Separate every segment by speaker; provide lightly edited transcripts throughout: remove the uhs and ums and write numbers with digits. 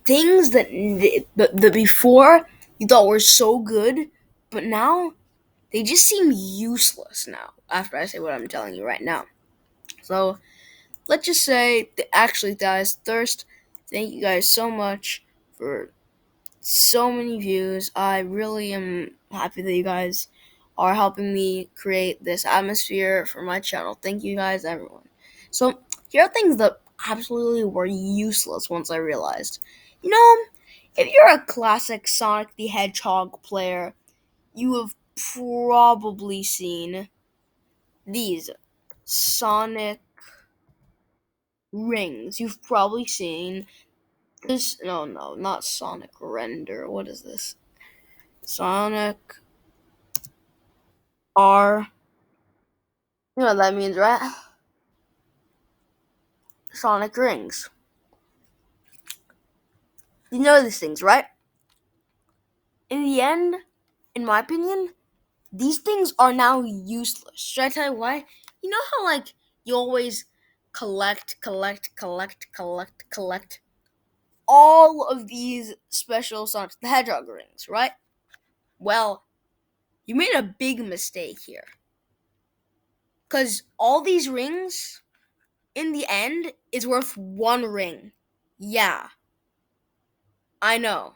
Speaker 1: things that before you thought were so good, but now they just seem useless now after I say what I'm telling you right now. So let's just say, actually, guys, Thirst, thank you guys so much for so many views. I really am happy that you guys are helping me create this atmosphere for my channel. Thank you guys, everyone. So, here are things that absolutely were useless once I realized. You know, if you're a classic Sonic the Hedgehog player, you have probably seen these Sonic rings. You've probably seen this. No, no, not Sonic Render. What is this? Sonic R. You know what that means, right? Sonic rings. You know these things, right? In the end, in my opinion, these things are now useless. Should I tell you why? You know how, like, you always collect all of these special Sonic the Hedgehog rings, right? Well, you made a big mistake here. Because all these rings, in the end, is worth one ring. Yeah, I know.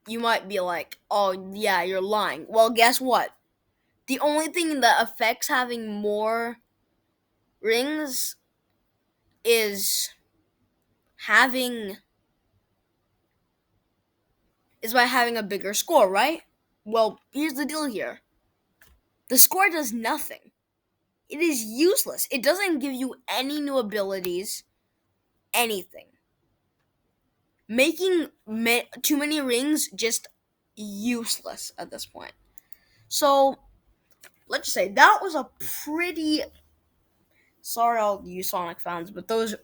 Speaker 1: You might be like, oh, yeah, you're lying. Well, guess what? The only thing that affects having more rings is having is by having a bigger score, right? Well, here's the deal here. The score does nothing. It is useless. It doesn't give you any new abilities, anything. Making too many rings just useless at this point. So, let's just say that was a pretty, sorry all you Sonic fans, but those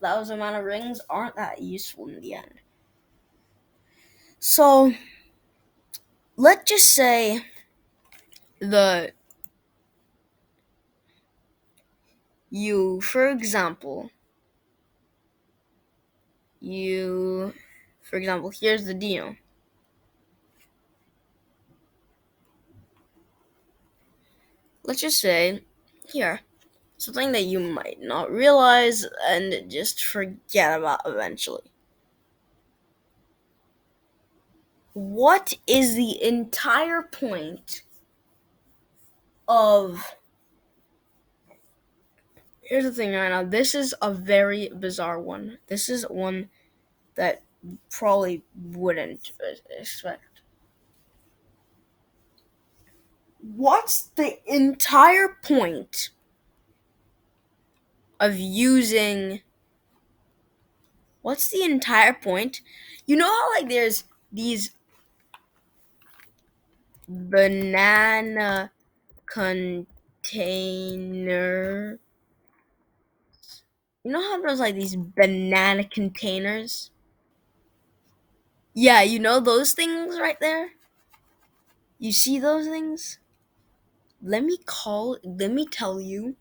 Speaker 1: amount of rings aren't that useful in the end. So, let's just say the you for example you for example here's the deal. Let's just say here something that you might not realize and just forget about eventually. What is the entire point of here's the thing right now. This is a very bizarre one. This is one that probably wouldn't expect. What's the entire point of using what's the entire point? You know how, like, there's these banana container, you know how there's like these banana containers? Yeah, you know those things right there? You see those things? Let me tell you,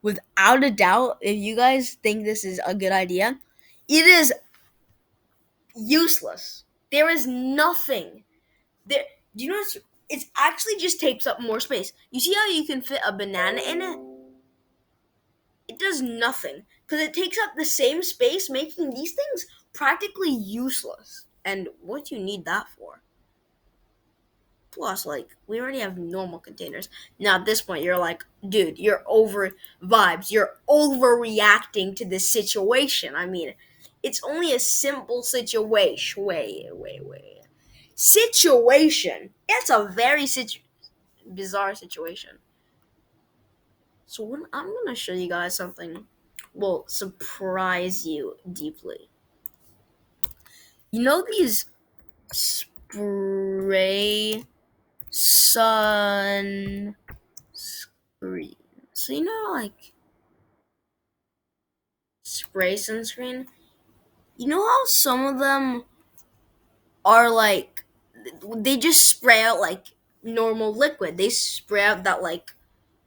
Speaker 1: without a doubt, if you guys think this is a good idea, it is useless. There is nothing there. Do you know it's actually just takes up more space. You see how you can fit a banana in it? It does nothing because it takes up the same space, making these things practically useless. And what do you need that for? Plus, like, we already have normal containers. Now, at this point, you're like, dude, you're over vibes. You're overreacting to this situation. I mean, it's only a simple situation. Wait. Situation. It's a very bizarre situation. So, I'm going to show you guys something will surprise you deeply. You know these spray sun screen. So you know, like, spray sunscreen. You know how some of them are like they just spray out like normal liquid. They spray out that like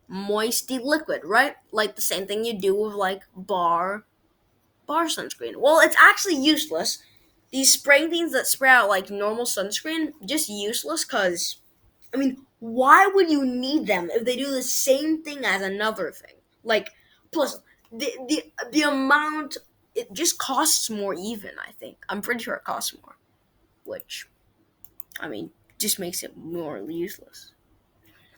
Speaker 1: moisty liquid, right? Like the same thing you do with like bar sunscreen. Well, it's actually useless These spraying things that spray out like normal sunscreen, just useless because, I mean, why would you need them if they do the same thing as another thing? Like, plus, the amount, it just costs more even, I think. I'm pretty sure it costs more, which, I mean, just makes it more useless.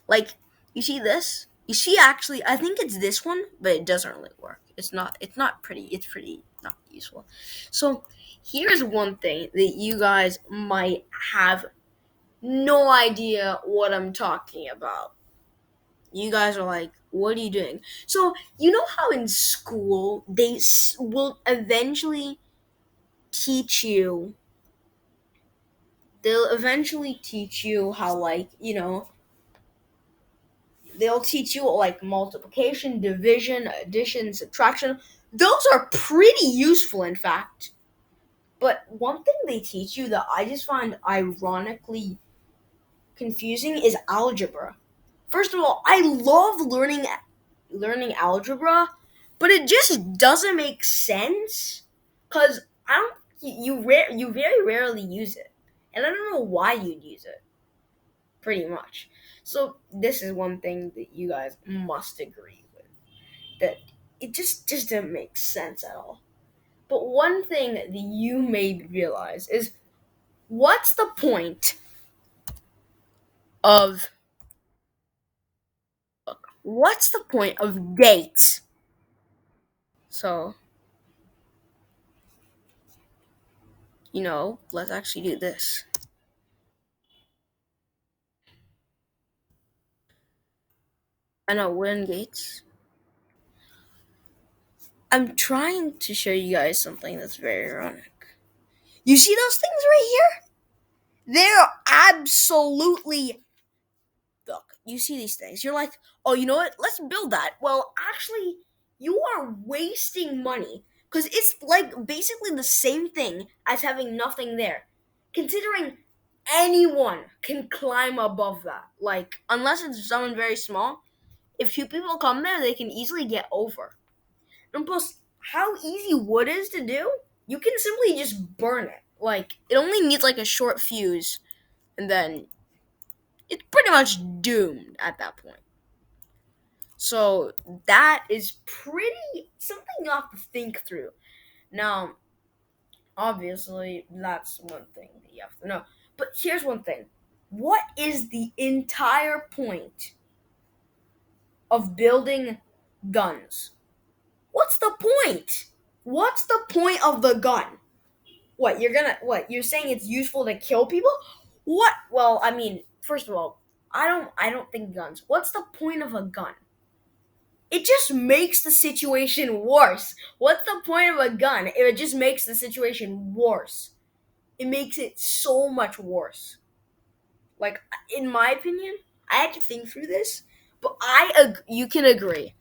Speaker 1: Like, you see this? You see, actually, I think it's this one, but it doesn't really work. It's not pretty. It's pretty not useful. So, here's one thing that you guys might have no idea what I'm talking about. You guys are like, what are you doing? So, you know how in school will eventually teach you, they'll eventually teach you how, like, they'll teach you like multiplication, division, addition, subtraction. Those are pretty useful, in fact. But one thing they teach you that I just find ironically confusing is algebra. First of all, I love learning algebra, but it just doesn't make sense because I don't. You very rarely use it, and I don't know why you'd use it. Pretty much. So this is one thing that you guys must agree with, that it just doesn't make sense at all. But one thing that you may realize is, what's the point of what's the point of dates? So, let's actually do this. I know we're in gates. I'm trying to show you guys something that's very ironic. You see those things right here? They're absolutely, look, you see these things. You're like, oh, you know what? Let's build that. Well, actually, you are wasting money because it's like basically the same thing as having nothing there. Considering anyone can climb above that, like, unless it's someone very small, if two people come there, they can easily get over. And plus, how easy wood is to do, you can simply just burn it. Like, it only needs like a short fuse, and then it's pretty much doomed at that point. So that is pretty something you have to think through. Now, obviously, that's one thing that you have to know. But here's one thing: what is the entire point of building guns? What's the point? What's the point of the gun? You're saying it's useful to kill people? What? Well, I mean, first of all, I don't think guns. What's the point of a gun? It just makes the situation worse. What's the point of a gun if it just makes the situation worse? It makes it so much worse. Like, in my opinion, I had to think through this, but you can agree.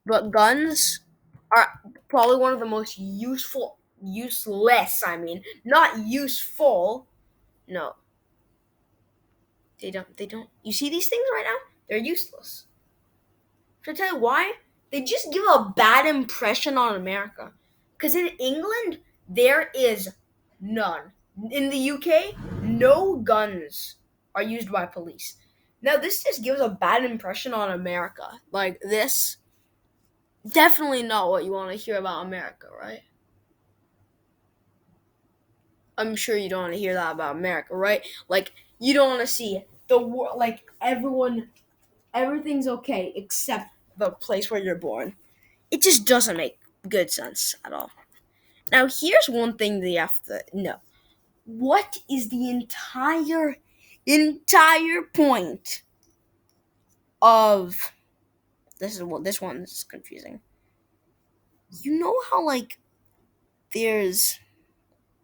Speaker 1: But guns are probably one of the most useless. I mean, not useful. No, they don't. They don't. You see these things right now? They're useless. Should I tell you why? They just give a bad impression on America. Because in England, there is none. In the UK, no guns are used by police. Now, this just gives a bad impression on America. Like, this, definitely not what you want to hear about America, right? I'm sure you don't want to hear that about America, right? Like, you don't want to see the world, like, everything's okay except the place where you're born. It just doesn't make good sense at all. Now, here's one thing that you have to know. What is the entire point of this one's confusing. You know how, like, there's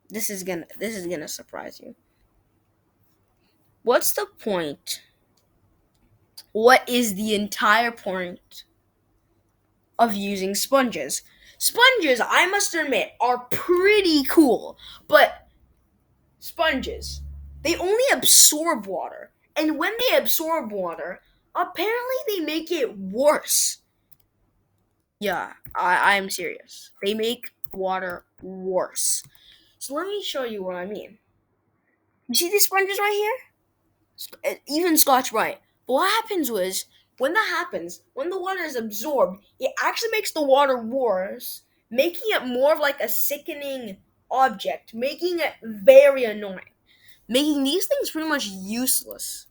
Speaker 1: this is gonna surprise you. What's the point? What is the entire point of using sponges? Sponges, I must admit, are pretty cool, but sponges, they only absorb water. And when they absorb water, apparently they make it worse. Yeah, I'm serious. They make water worse. So let me show you what I mean. You see these sponges right here? Even Scotch Brite. But what happens was, when that happens, when the water is absorbed, it actually makes the water worse, making it more of like a sickening object, making it very annoying, making these things pretty much useless.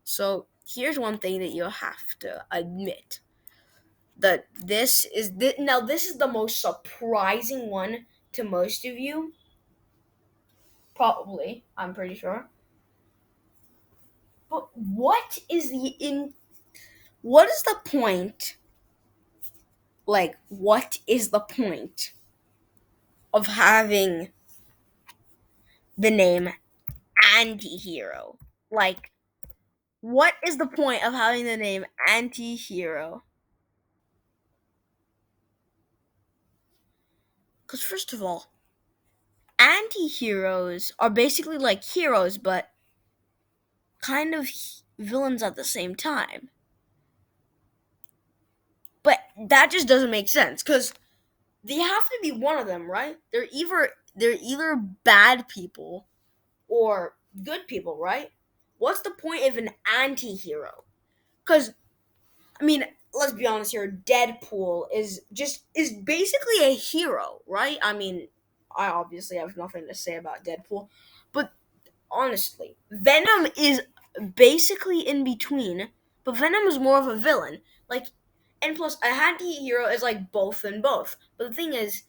Speaker 1: So here's one thing that you have to admit, that this is the most surprising one to most of you, probably, I'm pretty sure. But what is the point, like what is the point of having the name anti-hero? Like, what is the point of having the name anti-hero? Because first of all, anti-heroes are basically like heroes, but kind of villains at the same time. But that just doesn't make sense, because they have to be one of them, right? They're either bad people or good people, right? What's the point of an anti-hero? Because I mean, let's be honest here. Deadpool is basically a hero, right? I mean, I obviously have nothing to say about Deadpool, but honestly, Venom is basically in between. But Venom is more of a villain, like, and plus a anti-hero is like both and both. But the thing is,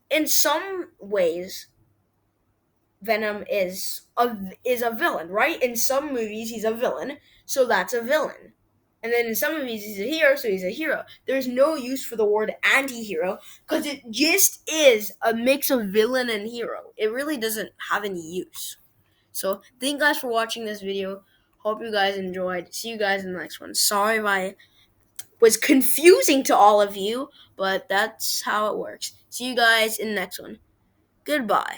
Speaker 1: in some ways, Venom is a villain, right? In some movies, he's a villain, so that's a villain. And then in some movies, he's a hero, so he's a hero. There's no use for the word anti-hero because it just is a mix of villain and hero. It really doesn't have any use. So thank you guys for watching this video. Hope you guys enjoyed. See you guys in the next one. Sorry if I was confusing to all of you, but that's how it works. See you guys in the next one. Goodbye.